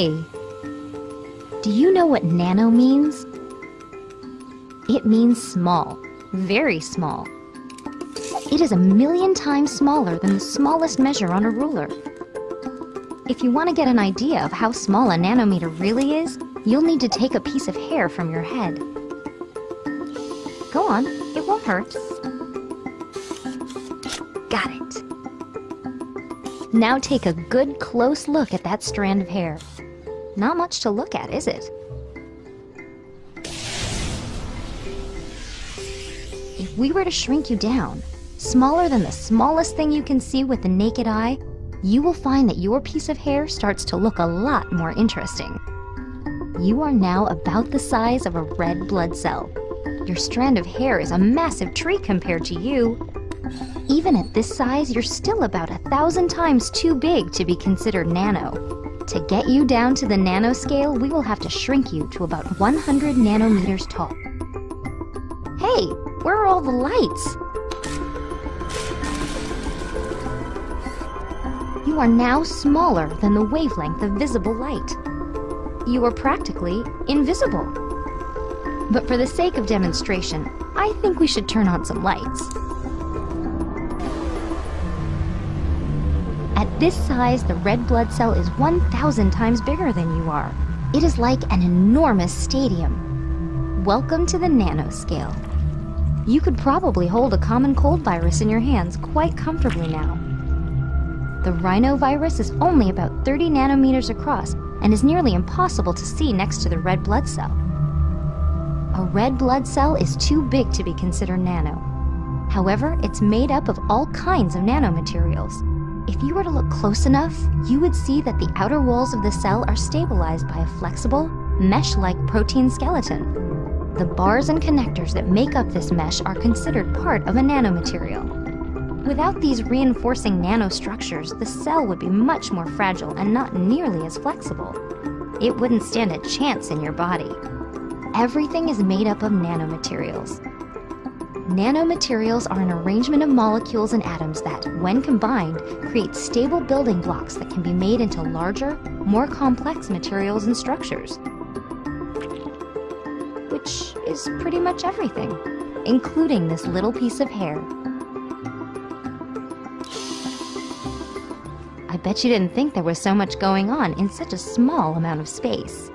Hey! Do you know what nano means? It means small, very small. It is 1,000,000 times smaller than the smallest measure on a ruler. If you want to get an idea of how small a nanometer really is, you'll need to take a piece of hair from your head. Go on, it won't hurt. Got it. Now take a good close look at that strand of hair. Not much to look at, is it? If we were to shrink you down, smaller than the smallest thing you can see with the naked eye, you will find that your piece of hair starts to look a lot more interesting. You are now about the size of a red blood cell. Your strand of hair is a massive tree compared to you. Even at this size, you're still about 1,000 times too big to be considered nano. To get you down to the nanoscale, we will have to shrink you to about 100 nanometers tall. Hey, where are all the lights? You are now smaller than the wavelength of visible light. You are practically invisible. But for the sake of demonstration, I think we should turn on some lights. At this size, the red blood cell is 1,000 times bigger than you are. It is like an enormous stadium. Welcome to the nanoscale. You could probably hold a common cold virus in your hands quite comfortably now. The rhinovirus is only about 30 nanometers across and is nearly impossible to see next to the red blood cell. A red blood cell is too big to be considered nano. However, it's made up of all kinds of nanomaterials. If you were to look close enough, you would see that the outer walls of the cell are stabilized by a flexible, mesh-like protein skeleton. The bars and connectors that make up this mesh are considered part of a nanomaterial. Without these reinforcing nanostructures, the cell would be much more fragile and not nearly as flexible. It wouldn't stand a chance in your body. Everything is made up of nanomaterials. Nanomaterials are an arrangement of molecules and atoms that, when combined, create stable building blocks that can be made into larger, more complex materials and structures. Which is pretty much everything, including this little piece of hair. I bet you didn't think there was so much going on in such a small amount of space.